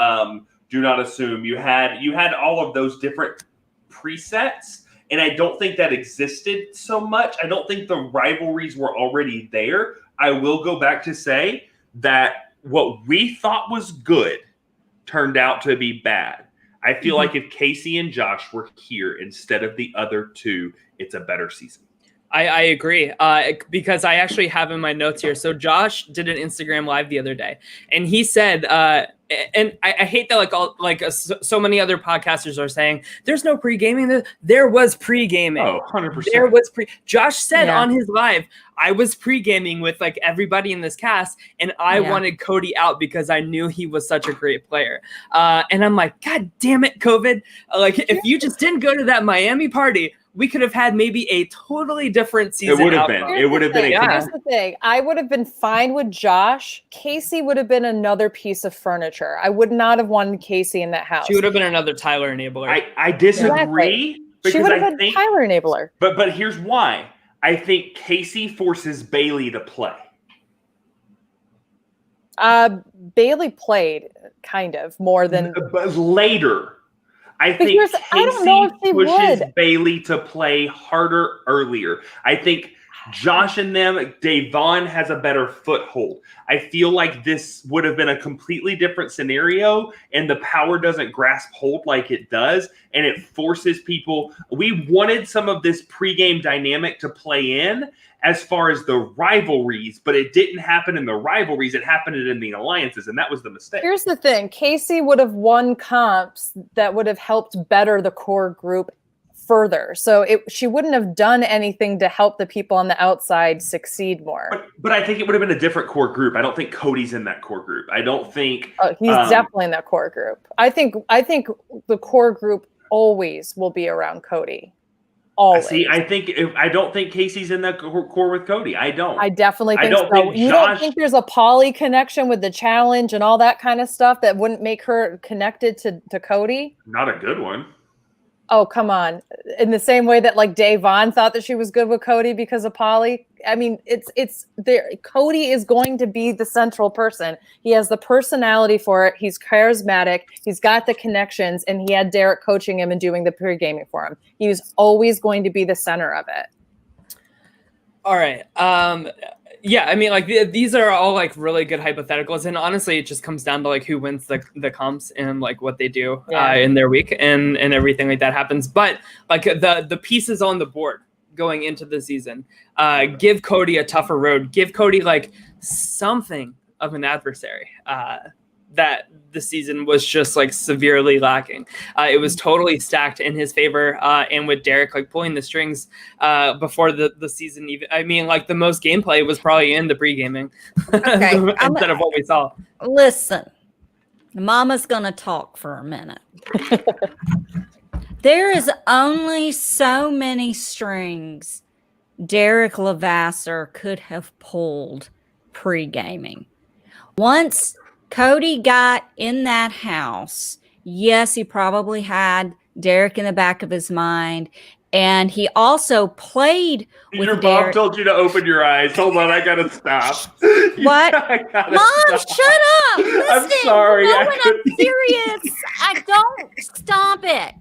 Do Not Assume, you had all of those different presets. And I don't think that existed so much. I don't think the rivalries were already there. I will go back to say that what we thought was good turned out to be bad. I feel like if Casey and Josh were here instead of the other two, it's a better season. I agree because I actually have in my notes here. So Josh did an Instagram live the other day, and he said, and I hate that so many other podcasters are saying there's no pre-gaming. There was pre-gaming. Oh, 100%. There was Josh said on his live, I was pre-gaming with like everybody in this cast, and I wanted Cody out because I knew he was such a great player. And I'm like, God damn it, COVID! Like if you just didn't go to that Miami party, we could have had maybe a totally different season. It would have been. It would have been. Here's the thing. I would have been fine with Josh. Casey would have been another piece of furniture. I would not have wanted Casey in that house. She would have been another Tyler enabler. I disagree. Exactly. She would have been Tyler enabler. But here's why. I think Casey forces Bailey to play. Bailey played kind of more than later. I think Casey I don't know if she pushes would. Bailey to play harder earlier. I think Josh and them, Davon has a better foothold. I feel like this would have been a completely different scenario, and the power doesn't grasp hold like it does, and it forces people. We wanted some of this pregame dynamic to play in as far as the rivalries, but it didn't happen in the rivalries. It happened in the alliances, and that was the mistake. Here's the thing. Casey would have won comps that would have helped better the core group further. So she wouldn't have done anything to help the people on the outside succeed more. But I think it would have been a different core group. I don't think Cody's in that core group. I don't think he's definitely in that core group. I think the core group always will be around Cody. Always. See, I don't think Casey's in that core with Cody. I don't. I definitely think so. You don't think there's a poly connection with the challenge and all that kind of stuff that wouldn't make her connected to Cody? Not a good one. Oh, come on. In the same way that like Davon thought that she was good with Cody because of Polly. I mean, it's there. Cody is going to be the central person. He has the personality for it. He's charismatic. He's got the connections, and he had Derek coaching him and doing the pre-gaming for him. He was always going to be the center of it. All right. Yeah, I mean, like these are all like really good hypotheticals, and honestly, it just comes down to like who wins the comps and like what they do in their week, and everything like that happens. But like the pieces on the board going into the season, give Cody a tougher road, give Cody like something of an adversary that the season was just like severely lacking. It was totally stacked in his favor, and with Derek like pulling the strings before the season even. I mean, like the most gameplay was probably in the pre-gaming instead of what we saw. Listen, Mama's gonna talk for a minute. There is only so many strings Derek Levasseur could have pulled pre-gaming. Once Cody got in that house, yes, he probably had Derek in the back of his mind. And he also played with Your Derek. mom told you to open your eyes. Hold on, I gotta stop. What? Mom, stop. shut up. Listen, I'm sorry. when I'm serious, I don't stop it.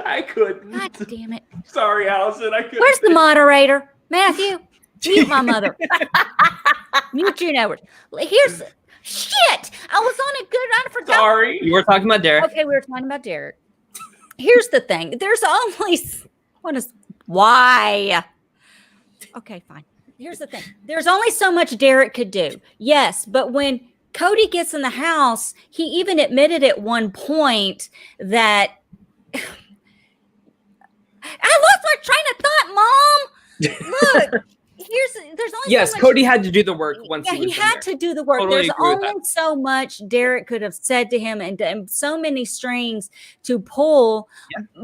I couldn't. God damn it. Sorry, Allison. I couldn't. Where's the moderator? Matthew, mute my mother. Mute June Edwards. Here's... Shit! I was on a good run for time. Sorry. You were talking about Derek. Okay, we were talking about Derek. Here's the thing. There's only... Why? Okay, fine. Here's the thing. There's only so much Derek could do. Yes, but when Cody gets in the house, he even admitted at one point that... I lost my train of thought, Mom! Look... There's only yes, so much, Cody had to do the work once he had to do the work. Totally There's only so much Derek could have said to him and so many strings to pull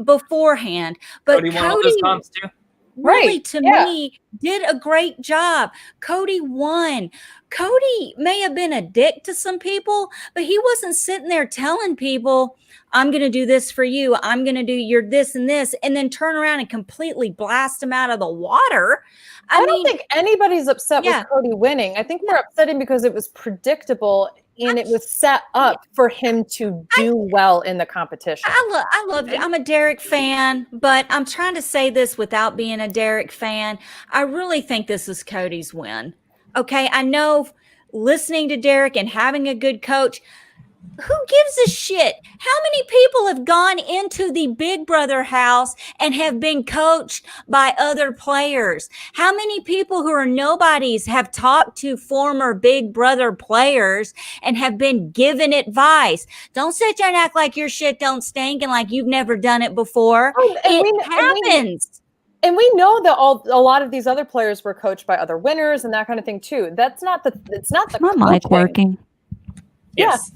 beforehand. But Cody won all those comps too. Really, to me, did a great job. Cody won. Cody may have been a dick to some people, but he wasn't sitting there telling people, I'm going to do this for you. I'm going to do your this and this, and then turn around and completely blast him out of the water. I don't think anybody's upset with Cody winning. I think we're upsetting because it was predictable and it was set up for him to do well in the competition. I love it. I'm a Derek fan, but I'm trying to say this without being a Derek fan. I really think this is Cody's win. Okay, I know listening to Derek and having a good coach, who gives a shit? How many people have gone into the Big Brother house and have been coached by other players? How many people who are nobodies have talked to former Big Brother players and have been given advice? Don't sit there and act like your shit don't stink and like you've never done it before. It happens. And we know that a lot of these other players were coached by other winners and that kind of thing too. It's not the my mic working? Yes.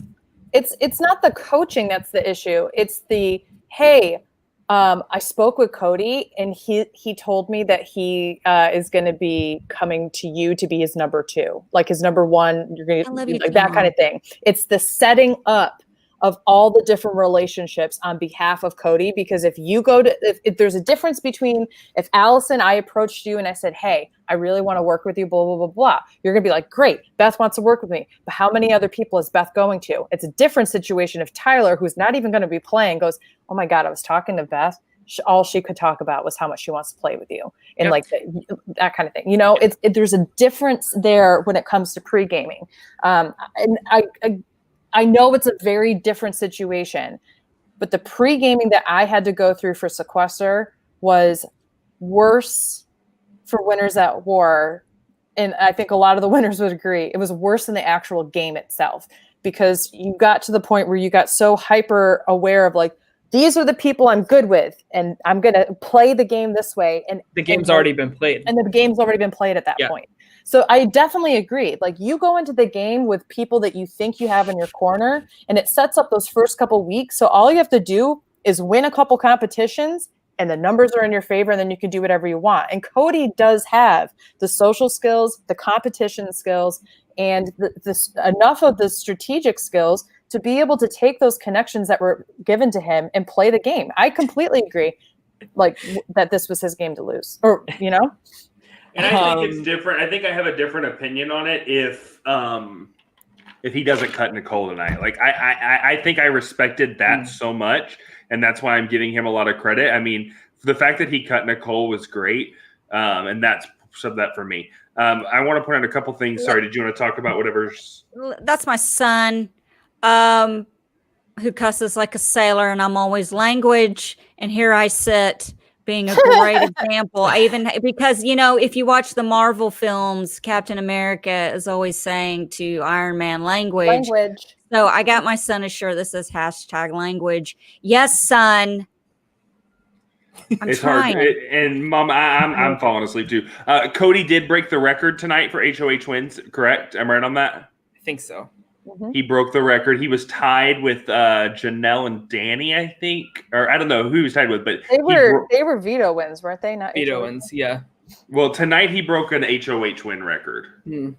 It's not the coaching that's the issue. It's the, hey, I spoke with Cody, and he told me that he is going to be coming to you to be his number 2, like his number 1. You're going to like that kind of thing. It's the setting up of all the different relationships on behalf of Cody, because if you go to if there's a difference between if Allison, I approached you and I said, hey, I really want to work with you, blah, blah, blah, blah. You're going to be like, great, Beth wants to work with me. But how many other people is Beth going to? It's a different situation if Tyler, who's not even going to be playing, goes, oh my God, I was talking to Beth. All she could talk about was how much she wants to play with you and like that kind of thing. You know, there's a difference there when it comes to pre-gaming. And I know it's a very different situation, but the pre-gaming that I had to go through for Sequester was worse for Winners at War. And I think a lot of the winners would agree. It was worse than the actual game itself, because you got to the point where you got so hyper aware of like, these are the people I'm good with, and I'm going to play the game this way. And the game's already been played. And the game's already been played at that point. So I definitely agree. Like, you go into the game with people that you think you have in your corner, and it sets up those first couple weeks. So all you have to do is win a couple competitions, and the numbers are in your favor, and then you can do whatever you want. And Cody does have the social skills, the competition skills, and enough of the strategic skills to be able to take those connections that were given to him and play the game. I completely agree, like, that this was his game to lose, or, you know? And I think it's different. I think I have a different opinion on it if he doesn't cut Nicole tonight. Like, I think I respected that so much, and that's why I'm giving him a lot of credit. I mean, the fact that he cut Nicole was great, and that's that for me. I want to point out a couple things. Sorry, did you want to talk about whatever's... That's my son, who cusses like a sailor, and I'm always language. And here I sit being a great example. I even, because, you know, if you watch the Marvel films, Captain America is always saying to Iron Man, language. So I got my son a shirt that says #language. Yes, son. It's hard. And Mom, I'm falling asleep too. Cody did break the record tonight for HOH wins, correct? I'm right on that? I think so. Mm-hmm. He broke the record. He was tied with Janelle and Danny, I think. Or I don't know who he was tied with, but they were veto wins, weren't they? Not veto wins, yeah. Well, tonight he broke an HOH win record. Man,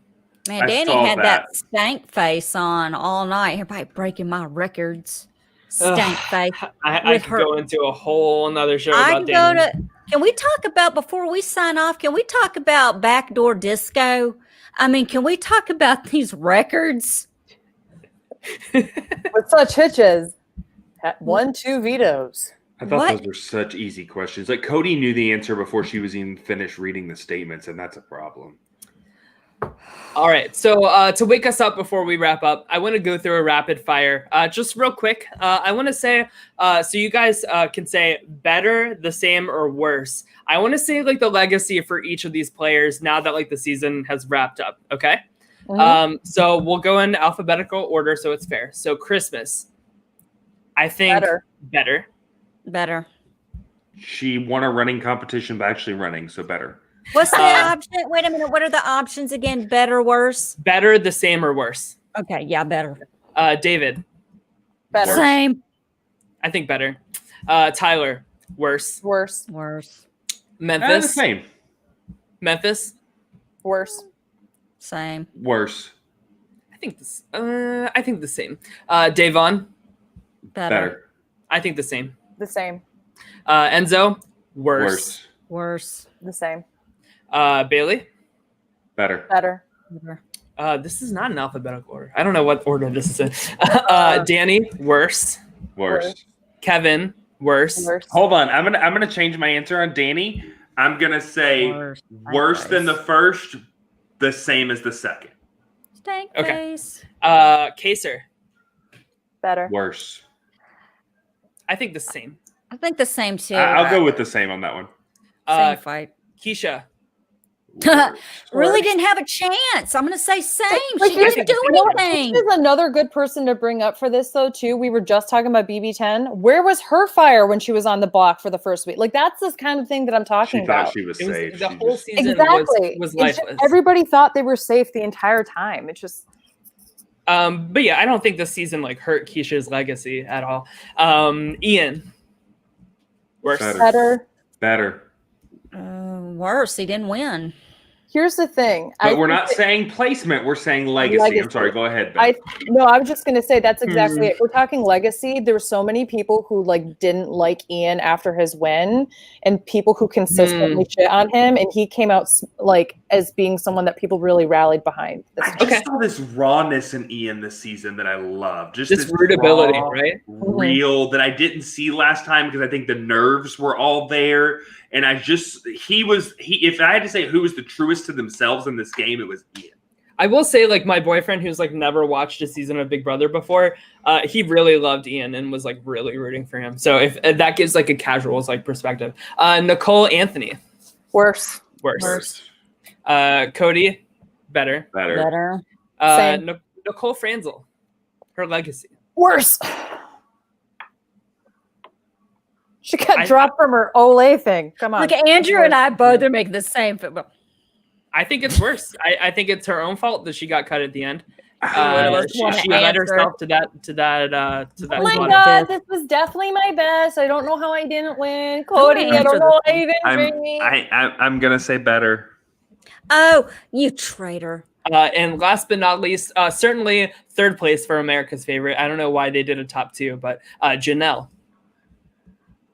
Danny had that stank face on all night. Everybody breaking my records. Stank face. I could go into a whole another show about Danny. Can we talk about, before we sign off, can we talk about backdoor disco? I mean, can we talk about these records? With such hitches. 1-2 vetoes. I thought those were such easy questions. Like, Cody knew the answer before she was even finished reading the statements, and that's a problem. All right, so to wake us up before we wrap up, I want to go through a rapid fire. Just real quick, I want to say, so you guys can say better, the same, or worse. I want to say like the legacy for each of these players now that like the season has wrapped up, okay? Mm-hmm. So we'll go in alphabetical order so it's fair. So Christmas, I think better. She won a running competition by actually running, so better. What's the option? Wait a minute. What are the options again? Better, worse? Better, the same, or worse? Okay, yeah, better. David. Better. Same. I think better. Tyler. Worse. Worse. Memphis. The same. Memphis. Worse. Same. Worse. I think the same. Davon. Better. I think the same. The same. Enzo. Worse. The same. Bailey. Better. This is not an alphabetical order. I don't know what order this is in. Danny. Worse. Kevin. Worse. Hold on. I'm gonna change my answer on Danny. I'm gonna say worse than the first, the same as the second. Stank face. Kaser. Better. Worse. I think the same. I think the same too. I'll go with the same on that one. Same fight. Keisha. Really didn't have a chance. I'm going to say same. She didn't do anything. This is another good person to bring up for this, though, too. We were just talking about BB10. Where was her fire when she was on the block for the first week? Like, that's this kind of thing that I'm talking about. She thought she was safe. The whole season was lifeless. Everybody thought they were safe the entire time. It's just... but yeah, I don't think this season, like, hurt Keisha's legacy at all. Ian. Worse. Better. Worse. He didn't win. Here's the thing. But we're not saying placement. We're saying legacy. I'm sorry. Go ahead, Ben. I was just going to say that's exactly it. We're talking legacy. There were so many people who didn't like Ian after his win, and people who consistently shit on him, and he came out as being someone that people really rallied behind. I just saw this rawness in Ian this season that I love. Just this rootability, raw, right? Real that I didn't see last time because I think the nerves were all there. And if I had to say who was the truest to themselves in this game, it was Ian. I will say, my boyfriend who's never watched a season of Big Brother before, he really loved Ian and was really rooting for him. So if that gives a casual's perspective. Nicole Anthony. Worse. Cody, better. Nicole Franzel, her legacy. Worse. She got dropped from her Olay thing. Come on. Look, Andrew and I both are making the same football. I think it's worse. I think it's her own fault that she got cut at the end. She led herself to that. Oh my God, this was definitely my best. I don't know how I didn't win. Cody, I don't know how you didn't bring me. I'm gonna say better. Oh, you traitor. And last but not least, certainly third place for America's favorite. I don't know why they did a top two, but Janelle.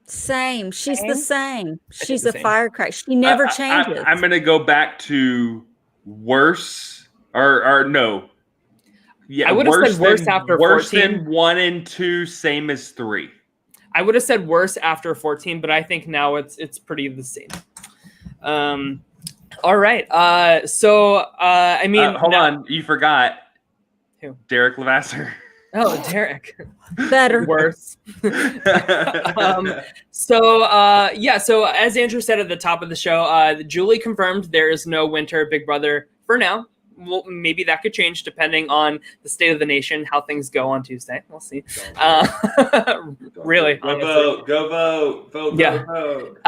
Same. She's the same. She's a firecracker. She never changes. I'm going to go back to worse or no. Yeah, I would have said worse after 14. Worse than 1 and 2, same as 3. I would have said worse after 14, but I think now it's pretty the same. All right. So hold on. You forgot. Who? Derek Levasseur. Oh, Derek. Better. Worse. So as Andrew said at the top of the show, Julie confirmed there is no winter Big Brother for now. Well, maybe that could change depending on the state of the nation, how things go on Tuesday. We'll see. Really. Go vote. Yeah. Vote.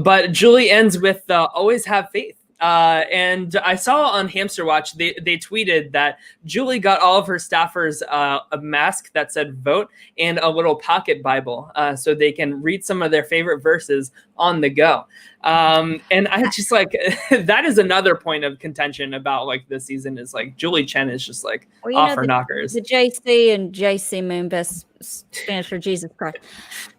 But Julie ends with always have faith. And I saw on Hamster Watch, they tweeted that Julie got all of her staffers a mask that said vote and a little pocket Bible so they can read some of their favorite verses on the go. And I just that is another point of contention about this season is Julie Chen is just off her knockers. The JC and JC Moonbest stands for Jesus Christ.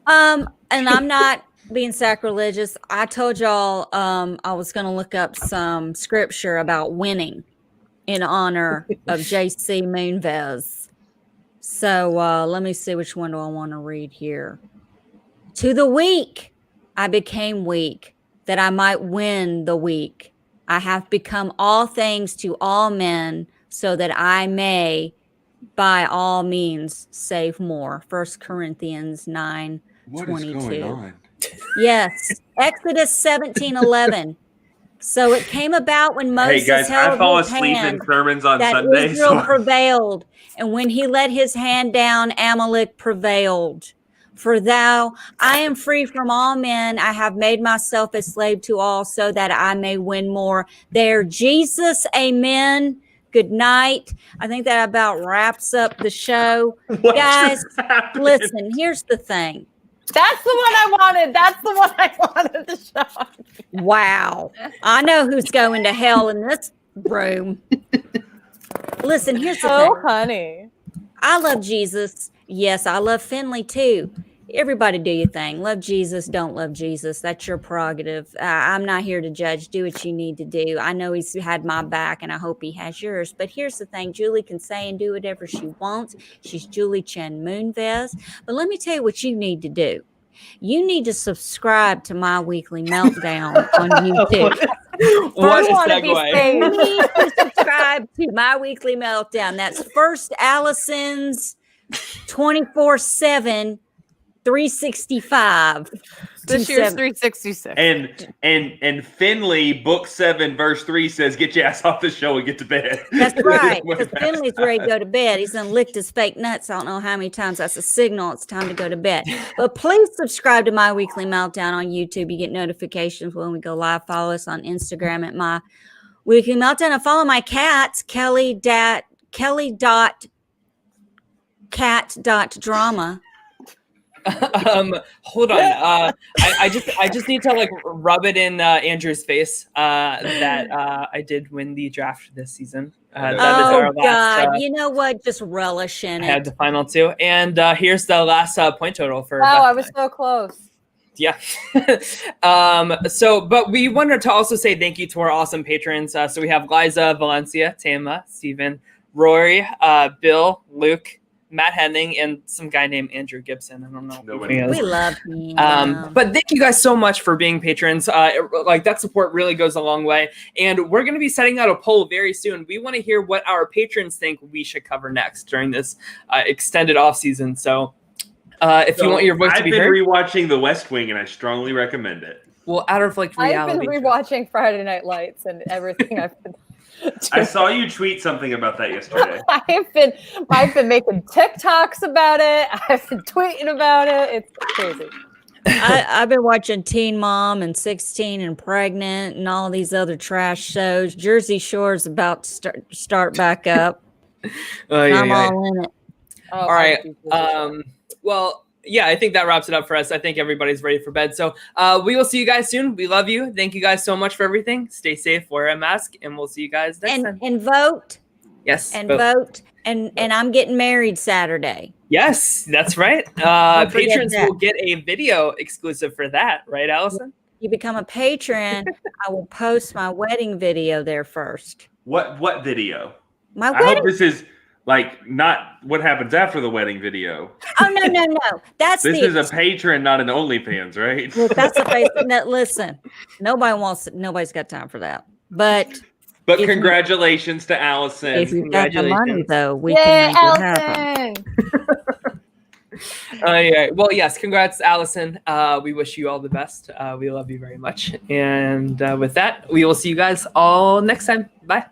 And I'm not being sacrilegious. I told y'all I was going to look up some scripture about winning in honor of JC Moonves. So let me see, which one do I want to read here? To the weak, I became weak, that I might win the weak. I have become all things to all men, so that I may by all means save more. 1 Corinthians 9:22. What is going on? Yes, Exodus 17:11. So it came about when Moses held I fall his asleep hand in sermons on that Sunday. Israel prevailed, and when he let his hand down, Amalek prevailed. For I am free from all men. I have made myself a slave to all, so that I may win more. There, Jesus, amen. Good night. I think that about wraps up the show. Guys, listen, here's the thing. That's the one I wanted. That's the one I wanted to show. Wow. I know who's going to hell in this room. Listen, here's the thing. Oh, honey. I love Jesus. Yes, I love Finley too. Everybody do your thing. Love Jesus, don't love Jesus. That's your prerogative. I'm not here to judge. Do what you need to do. I know he's had my back, and I hope he has yours. But here's the thing. Julie can say and do whatever she wants. She's Julie Chen Moonves. But let me tell you what you need to do. You need to subscribe to My Weekly Meltdown on YouTube. What a segue. You need to subscribe to My Weekly Meltdown. That's First Allison's 24/7 365. This year's 366. And Finley, book 7, verse 3 says, "Get your ass off the show and get to bed." That's right. Because Finley's ready to go to bed. He's done licked his fake nuts. I don't know how many times. That's a signal. It's time to go to bed. But please subscribe to My Weekly Meltdown on YouTube. You get notifications when we go live. Follow us on Instagram at My Weekly Meltdown. And follow my cats, Kelly.cat.drama. Hold on. I just need to like rub it in Andrew's face that I did win the draft this season. That is our last. God! You know what? Just relish in I had it. the final two, and here's the last point total for. Wow, Beth I and was so close. Yeah. But we wanted to also say thank you to our awesome patrons. So we have Liza, Valencia, Tama, Steven, Rory, Bill, Luke, Matt Henning, and some guy named Andrew Gibson. I don't know. Nobody We love him. But thank you guys so much for being patrons. Like that support really goes a long way. And we're going to be setting out a poll very soon. We want to hear what our patrons think we should cover next during this extended off season. So if you want your voice to be heard. I've been rewatching The West Wing, and I strongly recommend it. Well, out of like reality. I've been rewatching Friday Night Lights and everything I've been. I saw you tweet something about that yesterday. I've been making TikToks about it. I've been tweeting about it. It's crazy. I've been watching Teen Mom and 16 and Pregnant and all these other trash shows. Jersey Shore's about to start back up. I'm all in it. All right. Well, yeah, I think that wraps it up for us. I think everybody's ready for bed. So we will see you guys soon. We love you. Thank you guys so much for everything. Stay safe, wear a mask, and we'll see you guys next time. And vote. Yes. And vote. And I'm getting married Saturday. Yes, that's right. Patrons will get a video exclusive for that, right, Allison? You become a patron, I will post my wedding video there first. What video? My I wedding. hope this is like not what happens after the wedding video. Oh no. This is a patron, not an OnlyFans, right? Look, that's a face. No, listen, nobody's got time for that. But congratulations to Allison. If you've got the money, though, we can make it happen. Yeah. Well, yes. Congrats, Allison. We wish you all the best. We love you very much. And with that, we will see you guys all next time. Bye.